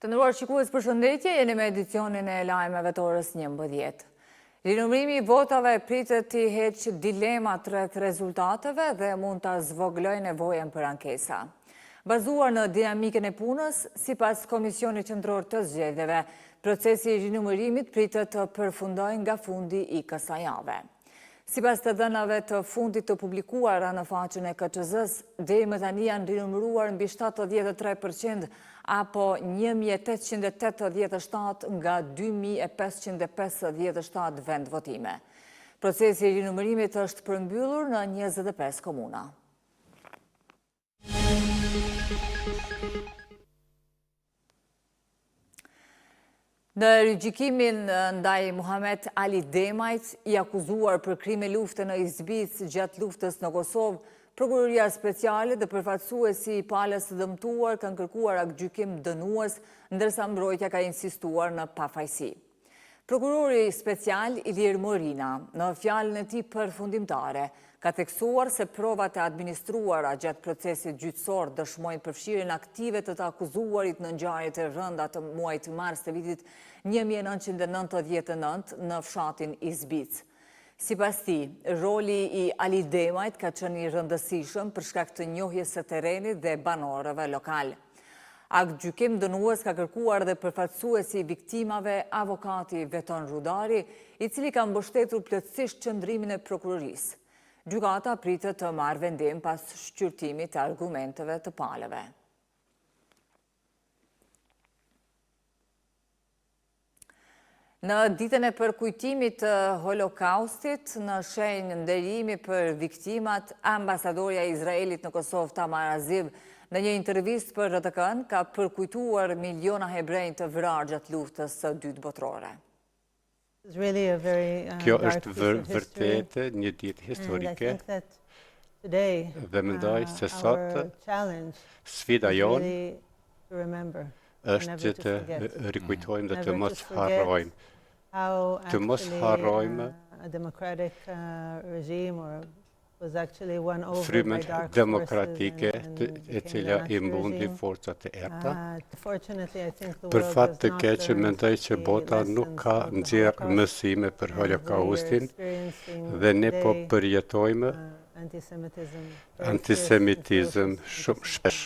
Të nderuar shikues, përshëndetje, jeni me edicionin e lajmeve të orës 11. Rinumërimi i votave pritet të heqë dilemat rreth rezultateve dhe mund të zvogëlojë nevojën për ankesa. Bazuar në dinamikën e punës, sipas Komisionit Qendror të Zgjedhjeve, procesi i rinumërimit pritet të përfundojë nga fundi i kësaj jave. Sipas të dhënave të fundit të publikuara në faqen e KQZ-s, deri më tani janë rinumëruar mbi 73% apo 1887 nga 2557 vend votime. Procesi i rinumërimit është përmbyllur në 25 komuna. Në rigjykimin ndaj Muhamet Ali Demajt, i akuzuar për krime lufte në Izbic gjatë luftës në Kosovë, Prokuroria Speciale dhe përfaqësuesi i palës së dëmtuar kanë kërkuar aktgjykim dënues, ndërsa mbrojtja ka insistuar në pafajësi. Prokurori special Ilir Morina, në fjalën e tij përfundimtare, ka theksuar se provat e administruara gjatë procesit gjyqësor dëshmojnë përfshirjen aktive të akuzuarit në ngjarjet e rënda të muajit mars të vitit 1999 në fshatin Izbic. Sipas tij, roli i Ali Demajt ka qenë i rëndësishëm për shkak të njohjes së terrenit dhe banorëve lokal. Aktgjykim dënues ka kërkuar dhe përfaqësuesi i viktimave, avokati Veton Rudari, i cili ka mbështetur plotësisht qëndrimin e prokurorisë. Gjykata pritet të marrë vendim pas shqyrtimit të argumenteve të palëve. Në ditën e përkujtimit të Holokaustit, në shenjë nderimi për viktimat, ambasadorja e Izraelit në Kosovë Tamar Aziv, në një intervistë për RTK-n, ka përkujtuar miliona hebrejnë të vrarë gjatë luftës së dytë botërore. Kjo është vërtet një ditë historike dhe mendoj se sot sfida jonë është që të rikujtojmë dhe të mos harrojmë. Të mos harrojmë frymën demokratike e cila i mbundi forcat e errëta. Për fat të keq, mendoj që bota nuk ka nxjerrë mësime për Holokaustin dhe ne po përjetojmë antisemitizëm shumë shpesh.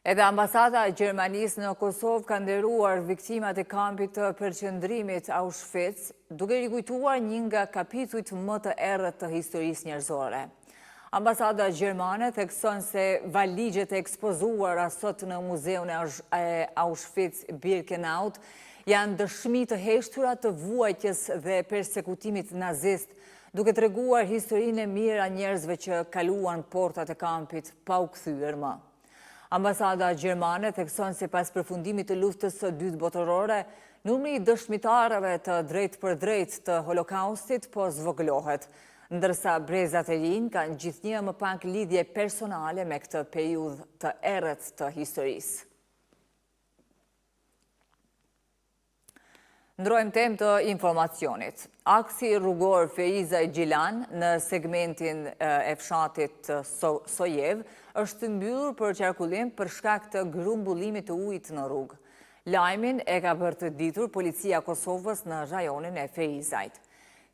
Edhe ambasada e Gjermanisë në Kosovë ka nderuar viktimat e kampit të përqendrimit Auschwitz, duke rikujtuar një nga kapitujt më të errët të historisë njerëzore. Ambasada gjermane thekson se valigjet e ekspozuara sot në muzeun e Auschwitz-Birkenau janë dëshmi të heshtura të vuajtjes dhe persekutimit nazist, duke treguar historinë e mirë a njerëzve që kaluan portat e kampit pa u kthyer më. Ambasada gjermane thekson se pas përfundimit të luftës së dytë botërore, numri i dëshmitarëve të drejt për drejt të Holokaustit po zvogëlohet, ndërsa brezat e rinj kanë gjithnjë më pak lidhje personale me këtë periudhë të errët të historisë. Ndrojmë temë të informacionit. Aksi rrugor Ferizaj Gjilan në segmentin e fshatit Sojev është mbyllur për qarkullim për shkak të grumbullimit të ujit në rrugë. Lajmin e ka bërë të ditur Policia e Kosovës në rajonin e Ferizajt.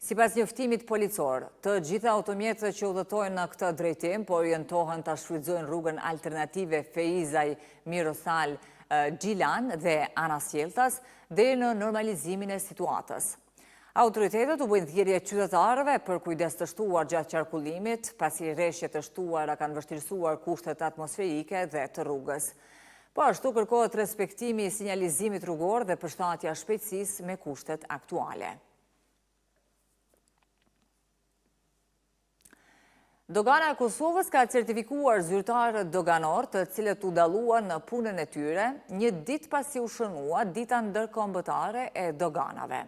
Sipas njoftimit policor, të gjitha automjetët që udhëtojnë në këtë drejtim po orientohen ta shfrytëzojnë rrugën alternative Ferizaj Mirosal Gjilan dhe Anasjeltas deri në normalizimin e situatës. Autoritetet u bëjnë thirrje qytetarëve për kujdes të shtuar gjatë qarkullimit, pasi rreshjet e shtuara kanë vështirësuar kushtet atmosferike dhe të rrugës. Po ashtu kërkohet respektimi i sinjalizimit rrugor dhe përshtatja shpejtësisë me kushtet aktuale. Dogana e Kosovës ka certifikuar zyrtarët doganor të cilët u dalluan në punën e tyre një ditë pasi u shënua dita ndërkombëtare e doganave.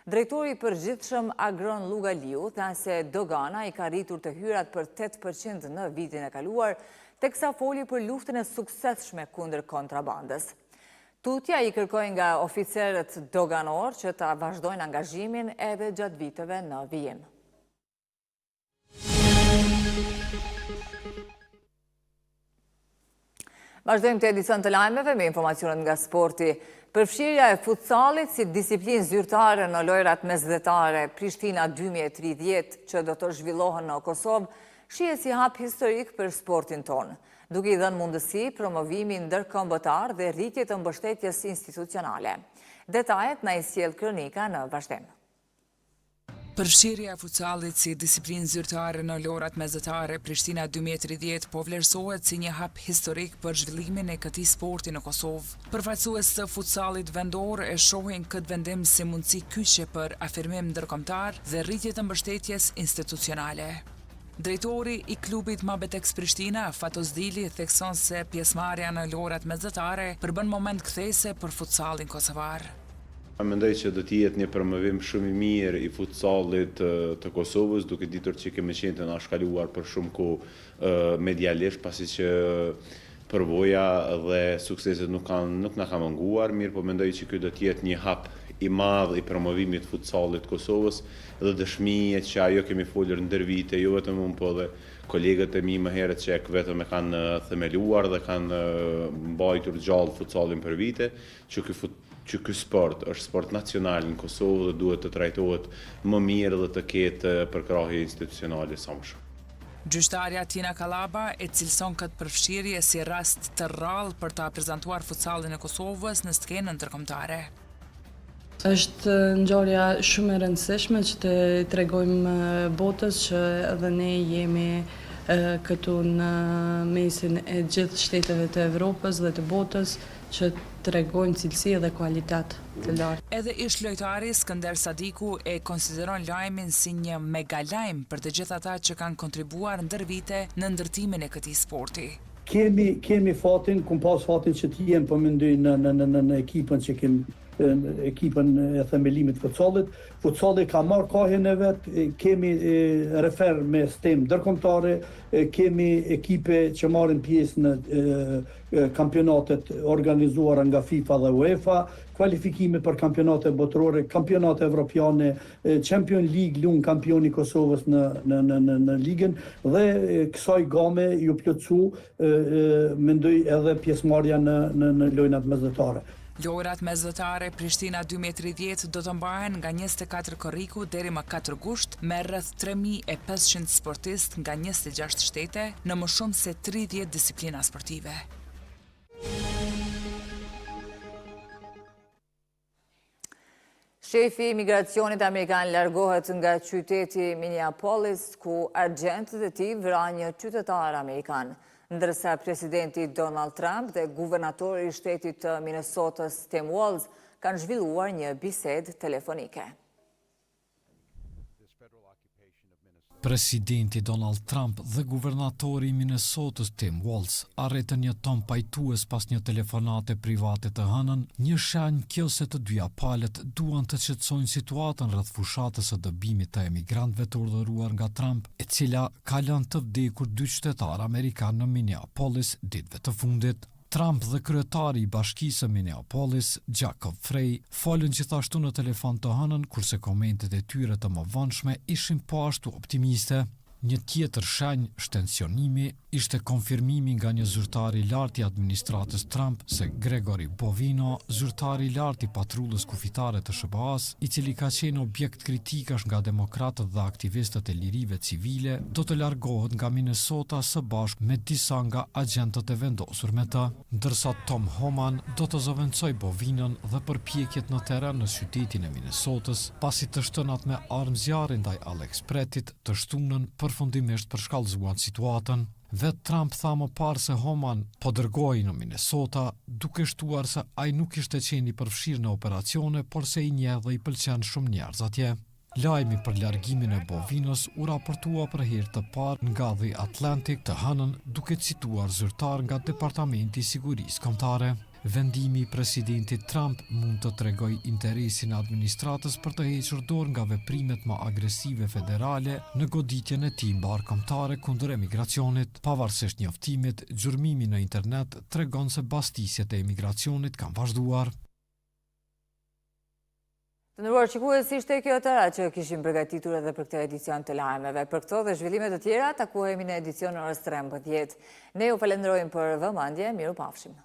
Drejtori i përgjithshëm Agron Lugaliu tha se dogana i ka rritur të hyrat për 8% në vitin e kaluar, teksa foli për luftën e suksesshme kundër kontrabandës. Tutja i kërkoi nga oficerët doganor që ta vazhdojnë angazhimin edhe gjatë viteve në vijim. Vazhdojmë të edicion të lajmeve me informacionet nga sporti. Përfshirja e futsalit si disiplin zyrtare në lojrat mesdhetare Prishtina 2030 që do të zhvillohen në Kosovë, shihet si hap historik për sportin tonë, duke i dhënë mundësi promovimin ndërkombëtar dhe rritje të mbështetjes institucionale. Detajet na i sjell kronika në vazhdim. Përfshirja e futsallit si disiplinë zyrtare në lojrat mesdhetare Prishtina 2030 po vlerësohet si një hap historik për zhvillimin e këtij sporti në Kosovë. Përfaqësues të futsallit vendor e shohin këtë vendim si mundësi kyçe për afirmim ndërkombëtar dhe rritje të mbështetjes institucionale. Drejtori i klubit Mabetex Prishtina, Fatos Dili, thekson se pjesëmarrja në lojrat mesdhetare përbën moment kthese për futsallin kosovar. Mendoj që do të jetë një promovim shumë i mirë i futsallit të Kosovës, duke ditur që kemi qenë të na shkaluar për shumë kohë medialisht, pasi që përvoja dhe sukseset nuk na ka munguar, mirë po mendoj që ky do të jetë një hap i madh i promovimit të futsallit të Kosovës dhe dëshmije që ajo kemi folur ndër vite, jo vetëm unë, po dhe kolegët e mi më herët që vetëm e kanë themeluar dhe kanë mbajtur gjallë futsallin për vite, që ky sport është sport nacional në Kosovë dhe duhet të trajtohet më mirë dhe të ketë përkrahje institucionale sa më shumë. Gjyqtarja Tina Kalaba e cilëson këtë përfshirje si rast të rrallë për ta prezantuar futsallin e Kosovës në skenën ndërkombëtare. Është ngjarje shumë e rëndësishme që të tregojmë botës që edhe ne jemi këtu në mesin e gjithë shteteve të Evropës dhe të botës që tregojnë cilësi dhe kualitet të lartë. Edhe ish lojtari Skënder Sadiku e konsideron lajmin si një megalajm për të gjithë ata që kanë kontribuar ndër vite në ndërtimin e këtij sporti. Kemi fatin, kum pas fatin që të jem po mendoj në ekipën që kemi ekipën e themelimit futsallit. Futsalli ka marrë kohën e vet, kemi refer me sistem ndërkombëtare, kemi ekipe që marrin pjesë në kampionatet organizuara nga FIFA dhe UEFA, kualifikime për kampionate botërore, kampionate evropiane, Champion League, lunë kampioni Kosovës në ligën dhe kësaj game ju plotësu mendoj edhe pjesëmarrja në lojrat mesdhetare. Lojrat mesdhetare Prishtina 2030 do të mbahen nga 24 korriku deri më 4 gusht me rreth 3500 sportistë nga 26 shtete në më shumë se 30 disiplina sportive. Shefi i migracionit amerikan largohet nga qyteti Minneapolis, ku agentët e tij vranë një qytetar amerikan, ndërsa presidenti Donald Trump dhe guvernatori i shtetit të Minnesotës Tim Walz kanë zhvilluar një bisedë telefonike. Presidenti Donald Trump dhe guvernatori i Minnesotës Tim Walz arritën një ton pajtues pas një telefonate private të hënën, një shenjë kjo se të dyja palët duan të qetësojnë situatën rreth fushatës së dëbimit të emigrantëve të urdhëruar nga Trump, e cila ka lënë të vdekur 2 qytetarë amerikanë në Minneapolis ditëve të fundit. Trump dhe kryetari i bashkisë së Minneapolis, Jacob Frey, folën gjithashtu në telefon të hënën, kurse komentet e tyre të mëvonshme ishin po ashtu optimiste. Një tjetër shenjë shtensionimi ishte konfirmimi nga një zyrtar i lartë i administratës Trump se Gregory Bovino, zyrtar i lartë i patrullës kufitare të SBA-s, i cili ka qenë objekt kritikash nga demokratët dhe aktivistët e lirive civile, do të largohet nga Minnesota së bashku me disa nga agentët e vendosur me të, ndërsa Tom Homan do të zëvendësoj Bovinon dhe përpjekjet në terren në qytetin e Minnesotës, pasi të shtënat me armë zjarri ndaj Alex Pretit të shtunën përfundimisht përshkallëzuan situatën. Vetë Trump tha më parë se Homan po dërgohej në Minnesota, duke shtuar se ai nuk ishte qenë i përfshirë në operacione, por se i njeh dhe i pëlqen shumë njerëz atje. Lajmi për largimin e Bovinos u raportua për herë të parë nga The Atlantic të hënën, duke cituar zyrtar nga Departamenti i Sigurisë Kombëtare. Vendimi i presidentit Trump mund të tregoj interesin e administratës për të hequr dorë nga veprimet më agresive federale në goditjen e tij mbarkombëtare kundër emigracionit. Pavarësisht njoftimit, gjurmimi në internet tregon se bastisjet e emigracionit kanë vazhduar. Të nderuar shikues, ishte kjo tëra që kishim përgatitur edhe për këtë edicion të lajmeve. Për këto dhe zhvillimet të tjera, takohemi në edicion orës 13. Ne ju falenderojmë për vëmendje, miru pafshim.